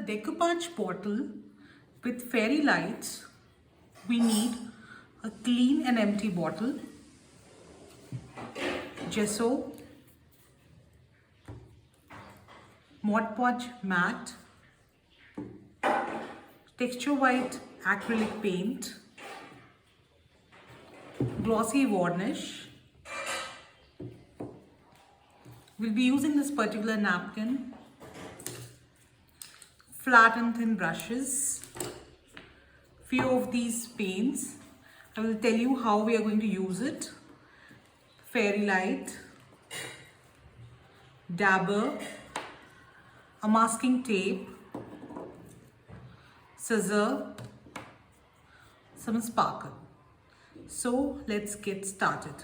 decoupage bottle with fairy lights, we need a clean and empty bottle, gesso, MODPODGE matte, texture white acrylic paint, glossy varnish. We'll be using this particular napkin, flat and thin brushes, few of these paints. I will tell you how we are going to use it. Fairy light, dabber, a masking tape, scissor, some sparkle. So let's get started.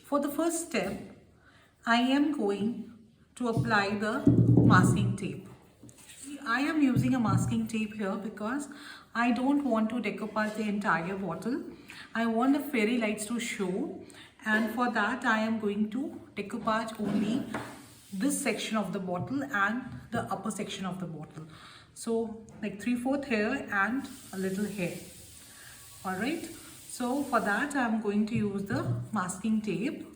For the first step, I am going to apply the masking tape. I am using a masking tape here because I don't want to decoupage the entire bottle. I want the fairy lights to show, and for that I am going to decoupage only this section of the bottle and the upper section of the bottle. So like 3/4 here and a little here. Alright, so for that I am going to use the masking tape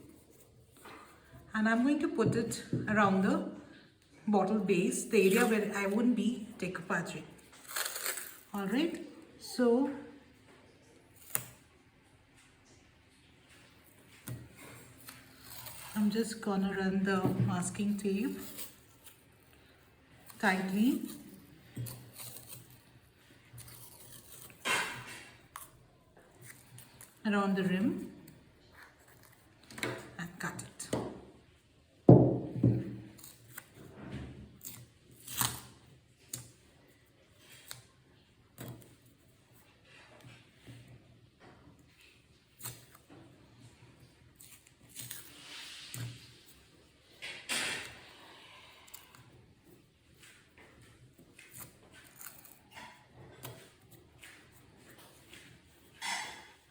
and I'm going to put it around the bottle base, the area where I wouldn't be decoupaging. Alright, so I'm just gonna run the masking tape tightly around the rim and cut it.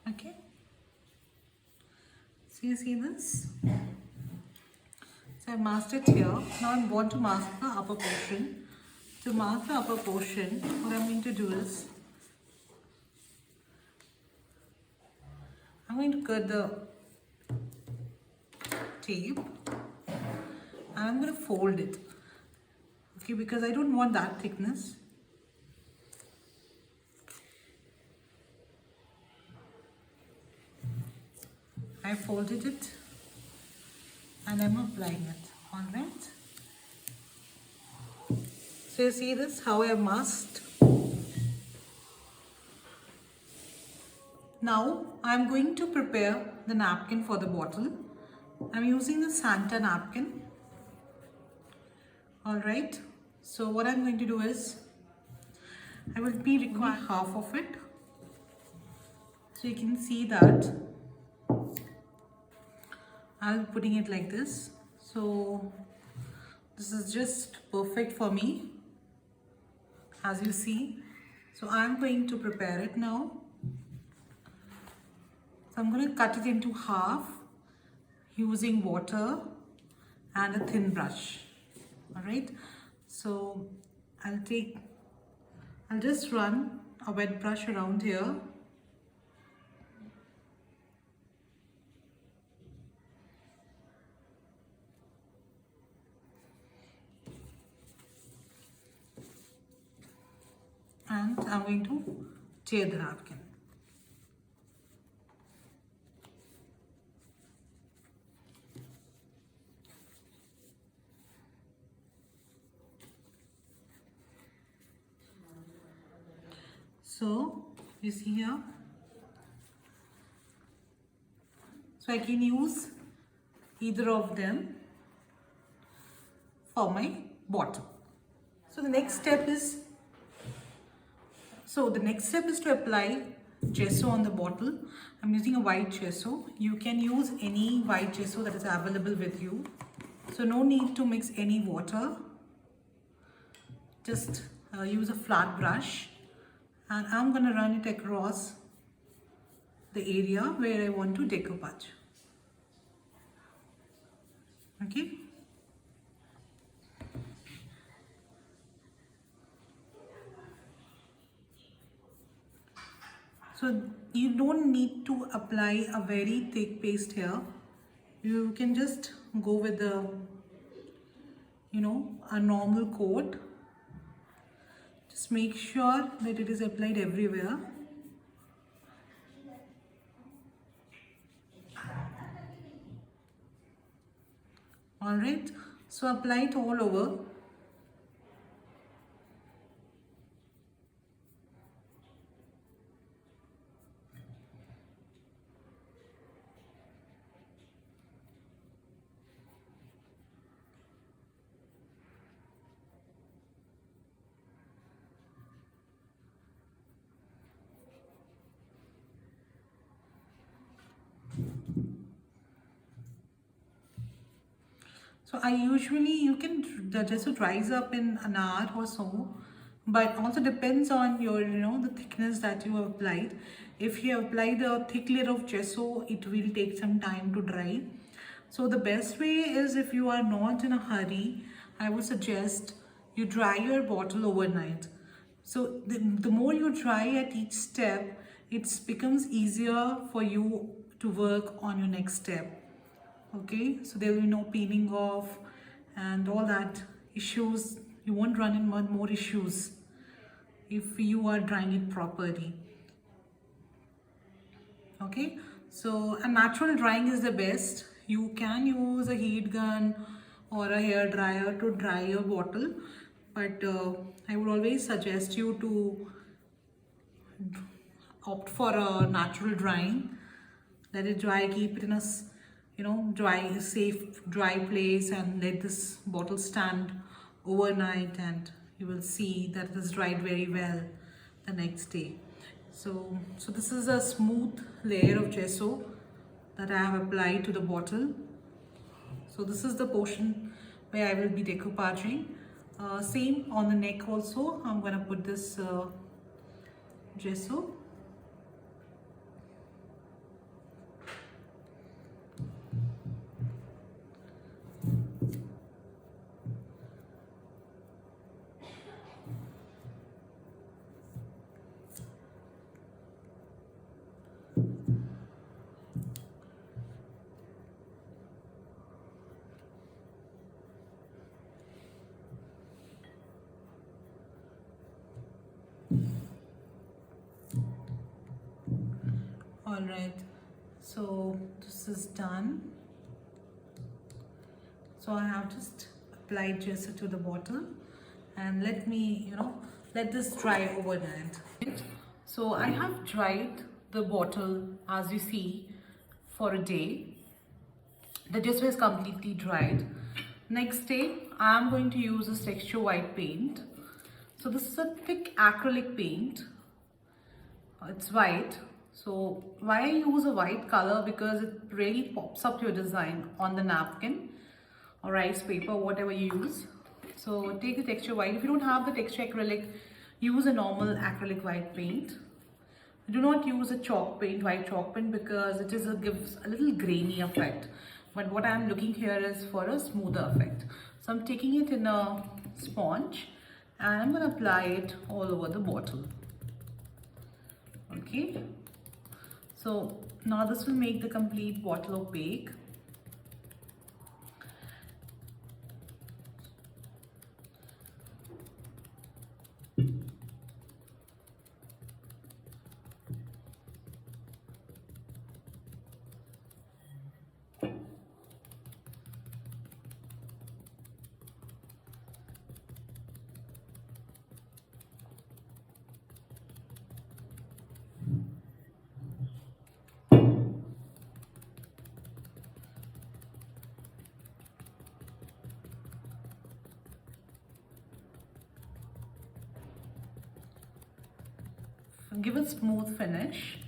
Okay, so you see this? So I masked it here. Now I want to mask the upper portion. To mask the upper portion, what I'm going to do is I'm going to cut the tape and I'm going to fold it. Okay, because I don't want that thickness. I folded it and I'm applying it. Alright. So you see this, how I have masked. Now I'm going to prepare the napkin for the bottle. I'm using the Santa napkin. Alright. So what I'm going to do is, I will be requiring half of it. So you can see that I'll be putting it like this. So this is just perfect for me, as you see. So I'm going to prepare it now. So I'm going to cut it into half using water and a thin brush. Alright, so I'll just run a wet brush around here. And I'm going to tear the napkin. So you see here, so I can use either of them for my bottle. So the next step is to apply gesso on the bottle. I'm using a white gesso. You can use any white gesso that is available with you. So no need to mix any water. Just use a flat brush and I'm going to run it across the area where I want to decoupage. Okay. So you don't need to apply a very thick paste here. You can just go with the, a normal coat. Just make sure that it is applied everywhere. Alright, so apply it all over. So the gesso dries up in an hour or so, but also depends on your, the thickness that you have applied. If you have applied a thick layer of gesso, it will take some time to dry. So the best way is, if you are not in a hurry, I would suggest you dry your bottle overnight. So the more you dry at each step, it becomes easier for you to work on your next step. Okay, so there will be no peeling off and all that issues. You won't run in more issues if you are drying it properly. Okay, so a natural drying is the best. You can use a heat gun or a hair dryer to dry your bottle, but I would always suggest you to opt for a natural drying. Let it dry, keep it in a safe dry place, and let this bottle stand overnight, and you will see that it is dried very well the next day. So this is a smooth layer of gesso that I have applied to the bottle. So this is the portion where I will be decoupaging. Same on the neck also. I'm going to put this gesso. Alright, so this is done. So I have just applied gesso to the bottle, and let me, let this dry overnight. So I have dried the bottle, as you see, for a day. The gesso is completely dried. Next day, I am going to use this texture white paint. So this is a thick acrylic paint. It's white. So why I use a white color? Because it really pops up your design on the napkin or rice paper, whatever you use. So take the texture white. If you don't have the texture acrylic, use a normal acrylic white paint. Do not use a chalk paint, white chalk paint, because gives a little grainy effect. But what I am looking here is for a smoother effect. So I'm taking it in a sponge and I'm going to apply it all over the bottle. Okay. So now this will make the complete bottle opaque. Give a smooth finish.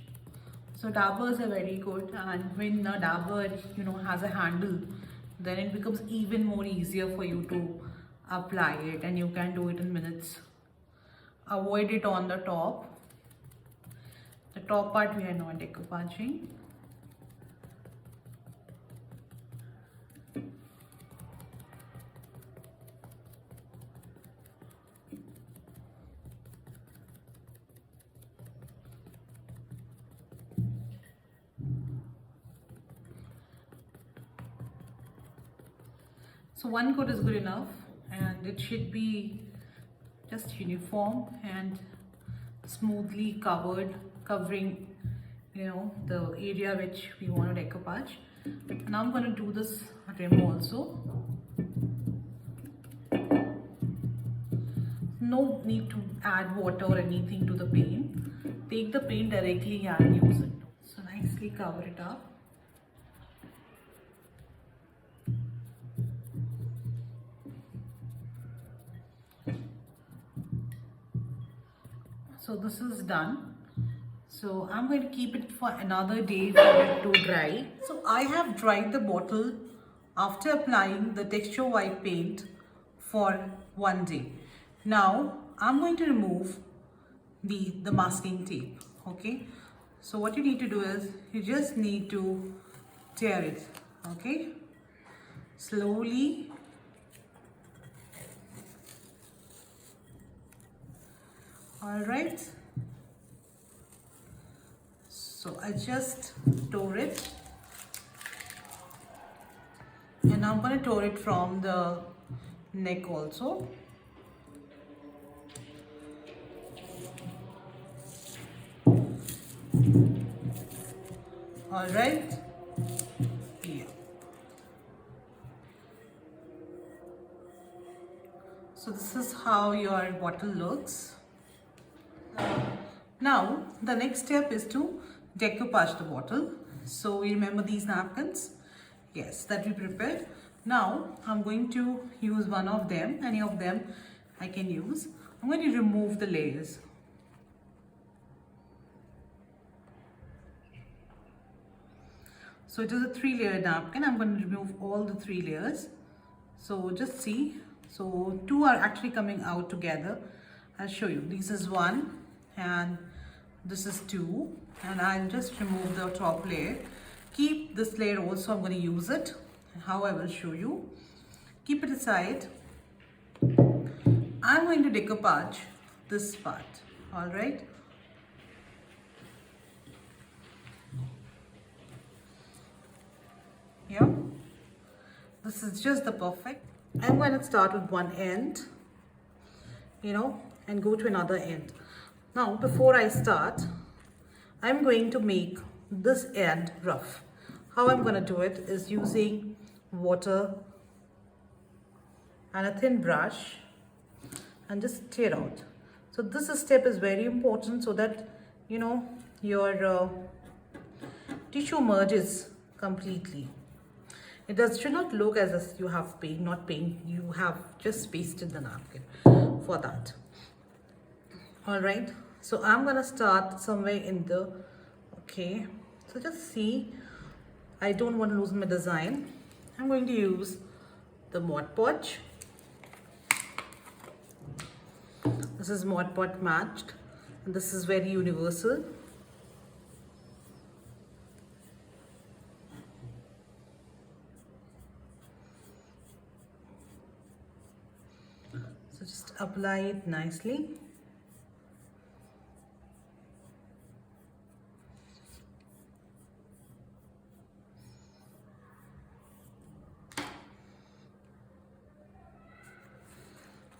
So dabbers are very good, and when a dabber has a handle, then it becomes even more easier for you to apply it, and you can do it in minutes. Avoid it on the top. The top part we are not decoupaging. So one coat is good enough, and it should be just uniform and smoothly covering the area which we want to decoupage. Now I'm going to do this rim also. No need to add water or anything to the paint. Take the paint directly and use it. So nicely cover it up. So this is done. So I'm going to keep it for another day for it to dry. So I have dried the bottle after applying the texture white paint for 1 day. Now I'm going to remove the masking tape. Okay, so what you need to do is you just need to tear it. Okay, slowly. All right, so I just tore it, and I'm going to tore it from the neck also. All right, yeah. So this is how your bottle looks. Now the next step is to decoupage the bottle. So we remember these napkins, yes, that we prepared. Now I'm going to use one of them, any of them I can use. I'm going to remove the layers. So it is a 3-layer napkin. I'm going to remove all the 3 layers. So just see, so 2 are actually coming out together. I'll show you. This is 1 and this is 2, and I'll just remove the top layer. Keep this layer also, I'm going to use it, and how I will show you. Keep it aside. I'm going to decoupage this part. All right. Yeah, this is just the perfect. I'm going to start with one end, and go to another end. Now before I start, I'm going to make this end rough. How I'm going to do it is using water and a thin brush and just tear out. So this step is very important so that your tissue merges completely. It should not look as if you have paint, not paint, you have just pasted the napkin for that. All right, so I'm gonna start somewhere in the, okay, so just see, I don't want to lose my design. I'm going to use the MODPODGE. This is MODPODGE matched, and this is very universal. So just apply it nicely.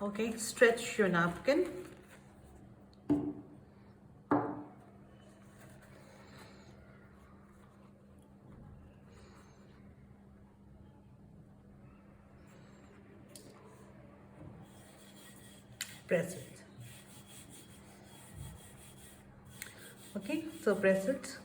Okay, stretch your napkin. Press it. Okay, so press it.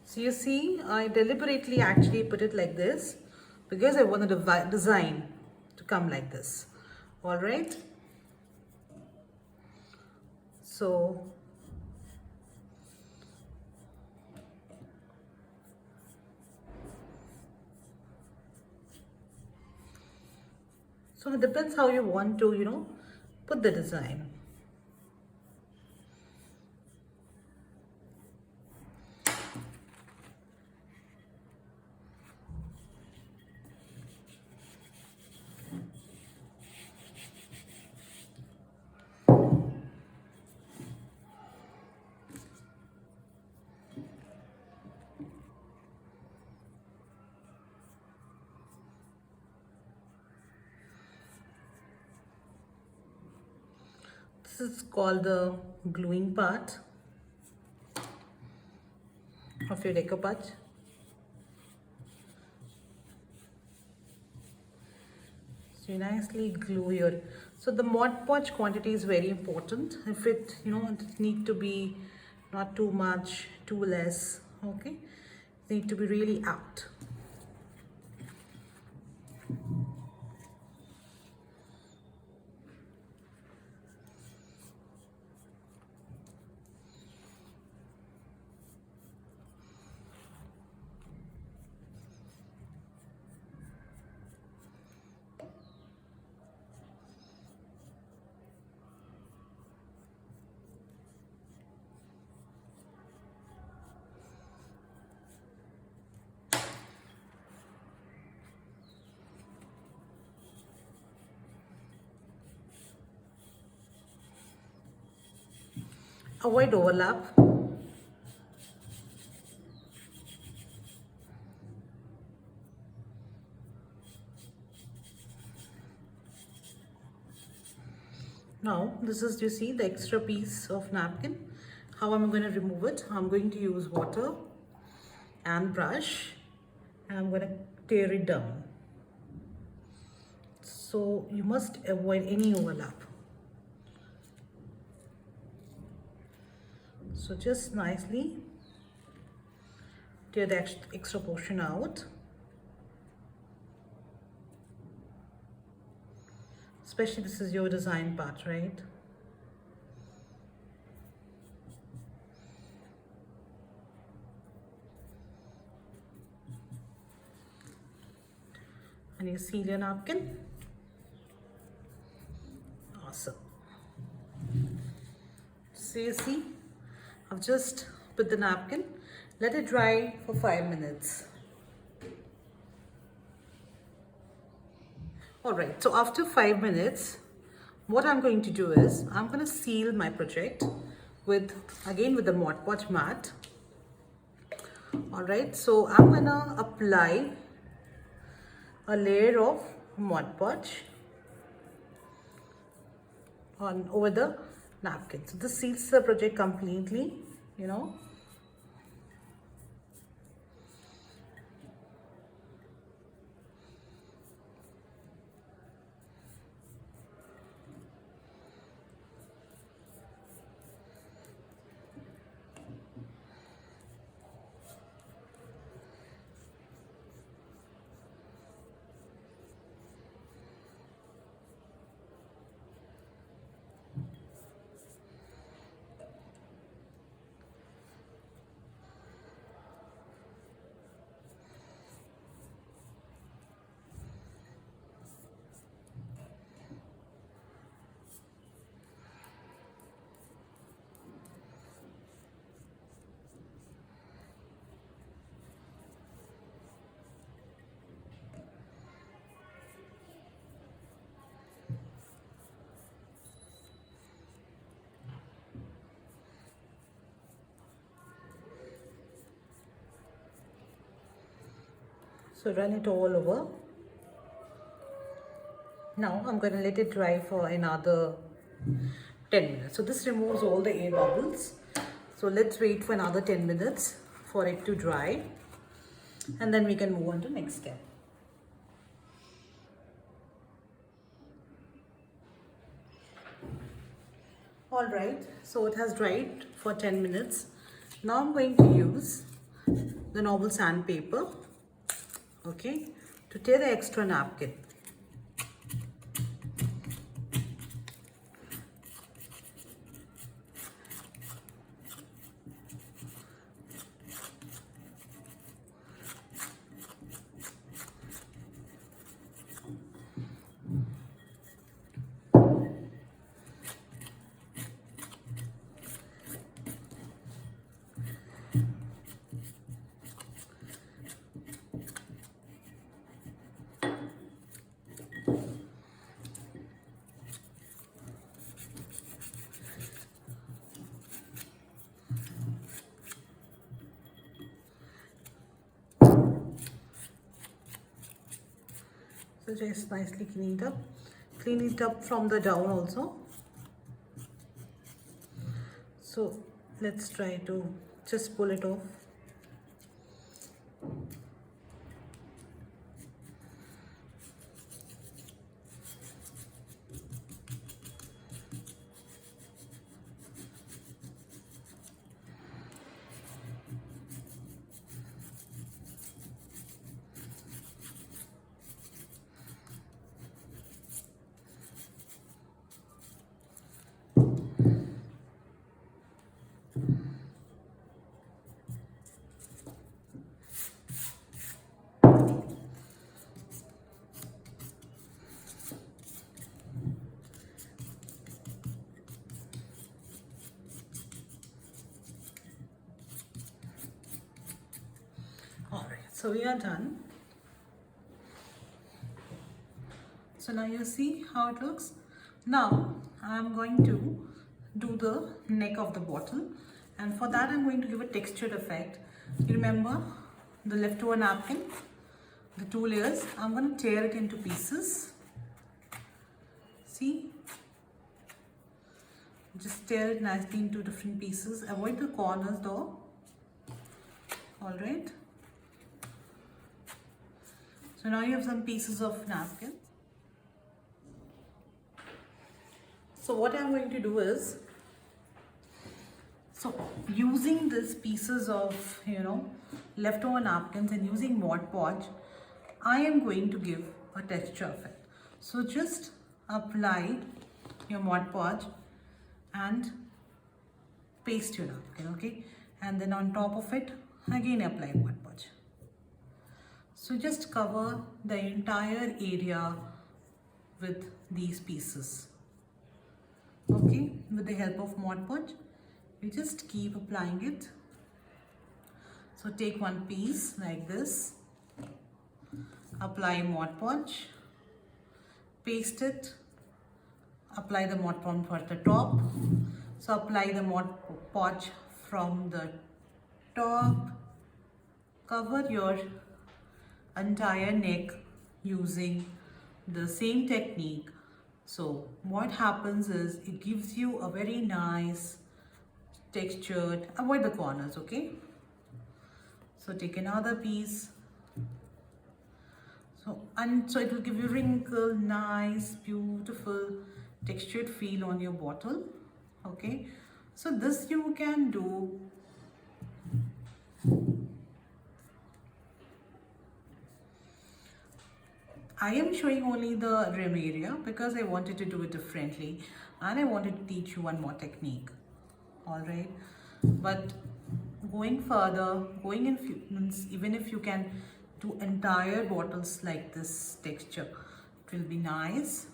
So you see, I deliberately actually put it like this because I wanted the design to come like this. All right. So it depends how you want to, put the design. This is called the gluing part of your decoupage. So you nicely glue your, so the Mod Podge quantity is very important. If it, it need to be not too much, too less, okay? It need to be really apt. Avoid overlap. Now this is, you see, the extra piece of napkin. How am I going to remove it? I'm going to use water and brush, and I'm going to tear it down. So you must avoid any overlap. So just nicely tear the extra portion out. Especially this is your design part, right? And you seal your napkin. Awesome. So you see, I've just put the napkin, let it dry for 5 minutes. Alright, so after 5 minutes, what I'm going to do is, I'm going to seal my project with the Mod Podge mat. Alright, so I'm going to apply a layer of Mod Podge over the napkin. So this seals the project completely, So run it all over. Now I'm going to let it dry for another 10 minutes. So this removes all the air bubbles. So let's wait for another 10 minutes for it to dry, and then we can move on to next step. Alright, so it has dried for 10 minutes. Now I'm going to use the normal sandpaper, okay, to tear the extra napkin. So just nicely clean it up from the down also. So let's try to just pull it off. Alright, so we are done. So now you see how it looks. Now I'm going to do the neck of the bottle, and for that I'm going to give a textured effect. You remember the leftover napkin, the 2 layers? I'm going to tear it into pieces. See? Just tear it nicely into different pieces. Avoid the corners though. Alright. So now you have some pieces of napkin. So what I'm going to do is, so using these pieces of, leftover napkins and using Mod Podge, I am going to give a texture effect. So just apply your Mod Podge and paste your napkin, okay? And then on top of it, again apply Mod Podge. So just cover the entire area with these pieces. Okay, with the help of Mod Podge, you just keep applying it. So take one piece like this, apply Mod Podge, paste it, apply the Mod Podge for the top. So apply the Mod Podge from the top, cover your entire neck using the same technique. So what happens is it gives you a very nice textured, avoid the corners, okay? So take another piece. So it will give you wrinkle, nice, beautiful textured feel on your bottle, okay? So this you can do I am showing only the rim area because I wanted to do it differently and I wanted to teach you one more technique. Alright, but going further, going in even if you can do entire bottles like this texture, it will be nice.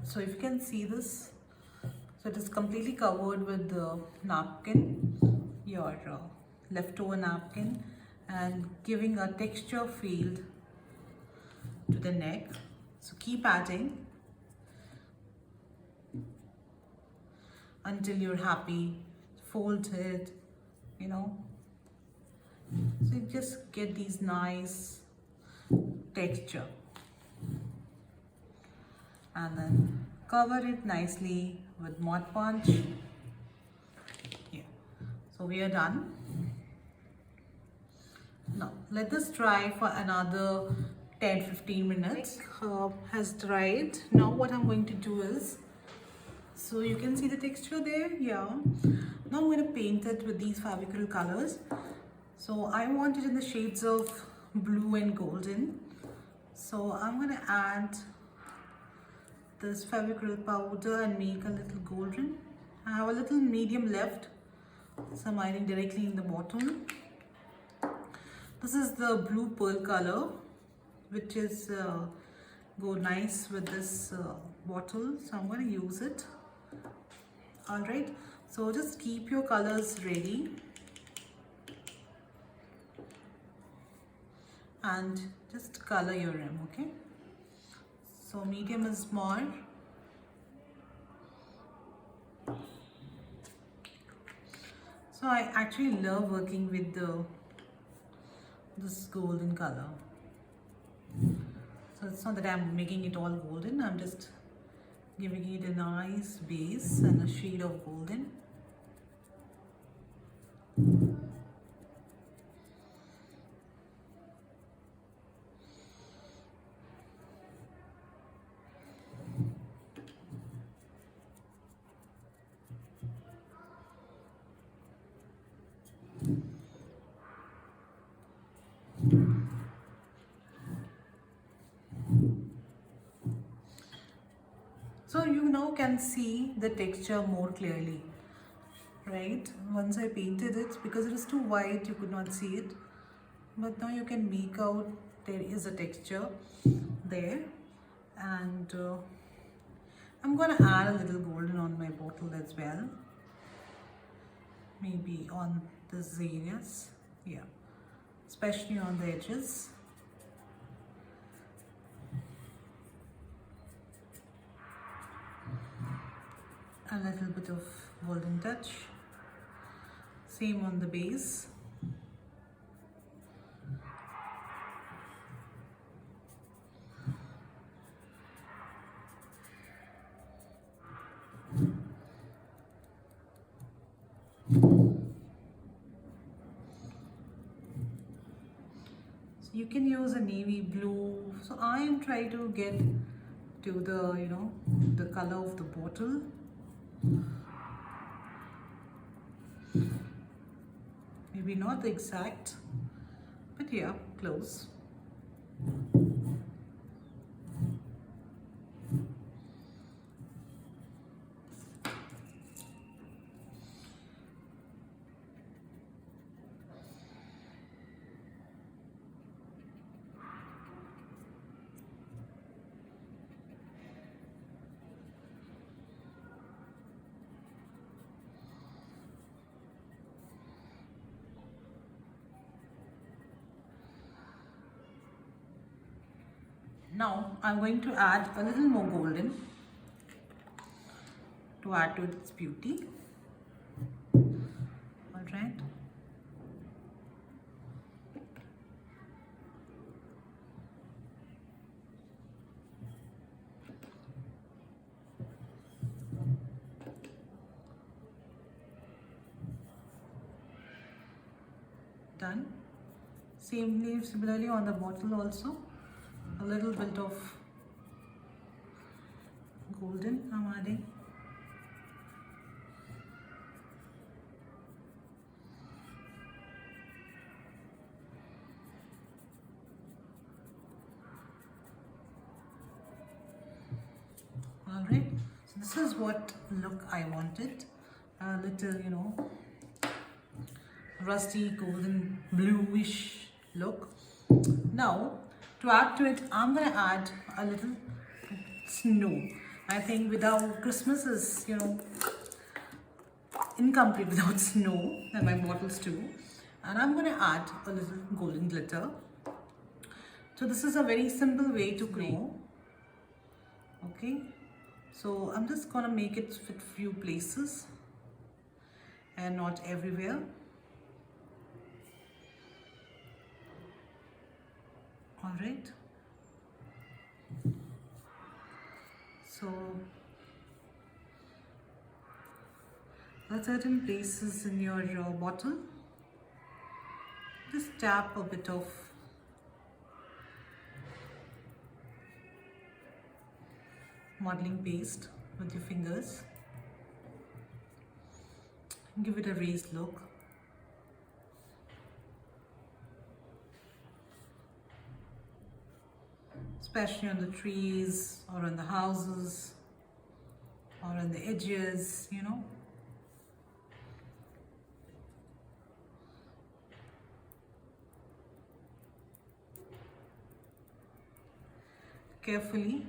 So if you can see this, so it is completely covered with the napkin, your leftover napkin, and giving a texture feel to the neck. So keep adding until you're happy. Fold it, So you just get these nice texture. And then cover it nicely with Mod Podge. Yeah. So we are done. Now let this dry for another 10-15 minutes. Has dried. Now what I'm going to do is, so you can see the texture there, yeah. Now I'm going to paint it with these fabrical colors. So I want it in the shades of blue and golden. So I'm going to add this fabrical powder and make a little golden. I have a little medium left, so I'm adding directly in the bottom. This is the blue pearl color, which is go nice with this bottle, so I'm going to use it. Alright, so just keep your colors ready and just color your rim, okay? So medium is more. So I actually love working with this golden color. So it's not that I'm making it all golden, I'm just giving it a nice base and a shade of golden. So you now can see the texture more clearly, right? Once I painted it, because it was too white, you could not see it. But now you can make out there is a texture there. And I'm going to add a little golden on my bottle as well. Maybe on these areas, yeah, especially on the edges. A little bit of golden touch. Same on the base. So you can use a navy blue. So I am trying to get to the, you know, the color of the bottle. Maybe not the exact, but yeah, close. Now I'm going to add a little more golden to add to its beauty. All right. Done. Similarly on the bottle also. A little bit of golden I'm adding. All right, so this is what look I wanted. A little, you know, rusty golden bluish look. Now to add to it, I'm going to add a little snow. I think without Christmas is, you know, incomplete without snow, and my bottles too. And I'm going to add a little golden glitter. So this is a very simple way to create. Okay, so I'm just going to make it fit few places and not everywhere. All right, so at certain places in your bottle, just tap a bit of modeling paste with your fingers and give it a raised look. Especially on the trees or on the houses or on the edges, you know. Carefully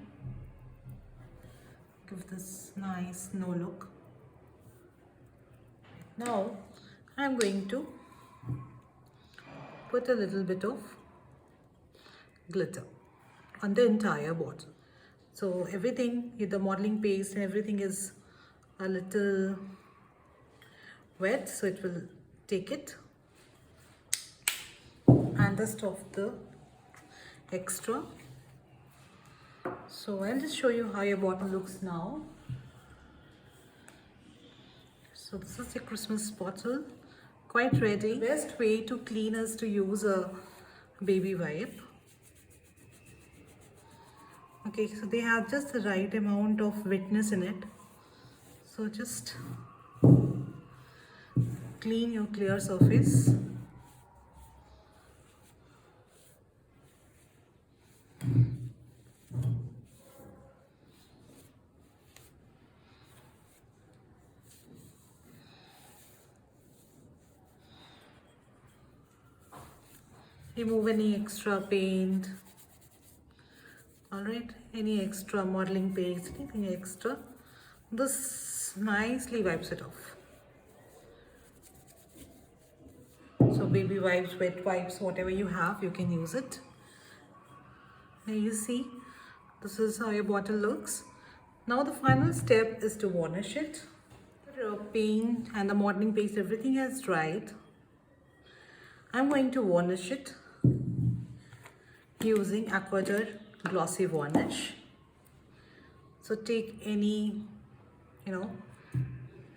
give this nice snow look. Now I'm going to put a little bit of glitter on the entire bottle. So everything, the modeling paste and everything is a little wet, so it will take it and dust off the extra. So I'll just show you how your bottle looks now. So this is your Christmas bottle, quite ready. The best way to clean is to use a baby wipe. Okay, so they have just the right amount of wetness in it. So just clean your clear surface. Remove any extra paint. Alright, any extra modeling paste, anything extra. This nicely wipes it off. So baby wipes, wet wipes, whatever you have, you can use it. Now you see, this is how your bottle looks. Now the final step is to varnish it. The paint and the modeling paste, everything has dried. I'm going to varnish it using ACRYLIC glossy varnish. So take any,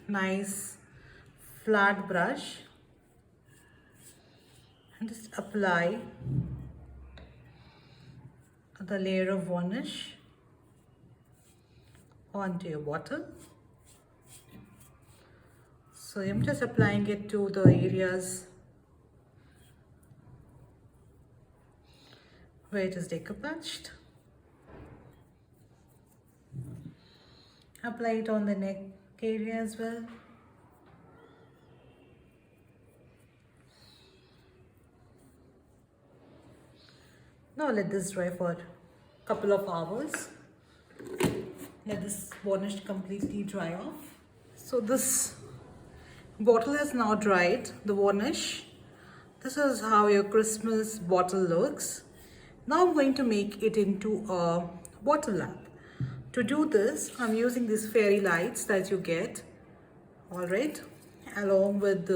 nice flat brush and just apply the layer of varnish onto your bottle. So I'm just applying it to the areas where it is decoupaged. Apply it on the neck area as well. Now let this dry for a couple of hours. Let this varnish completely dry off. So this bottle has now dried, the varnish. This is how your Christmas bottle looks. Now I'm going to make it into a bottle lamp. To do this, I'm using these fairy lights that you get, alright, along with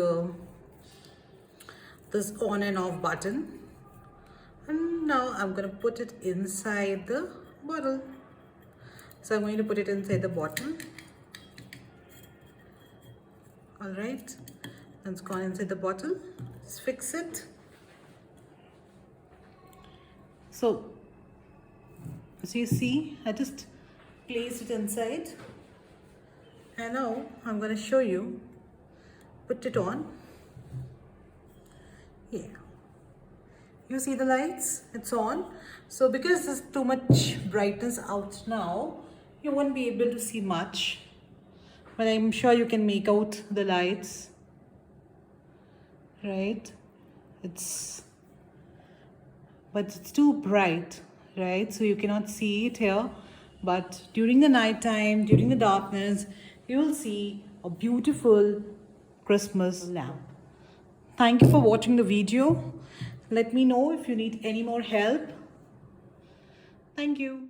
this on and off button. And now I'm going to put it inside the bottle. So I'm going to put it inside the bottle. Alright, it's gone inside the bottle. Just fix it. So, as you see, I just placed it inside. And now I'm going to show you. Put it on. Yeah. You see the lights? It's on. So because there's too much brightness out now, you won't be able to see much. But I'm sure you can make out the lights. Right? But it's too bright, right? So you cannot see it here. But during the night time, during the darkness, you will see a beautiful Christmas lamp. Thank you for watching the video. Let me know if you need any more help. Thank you.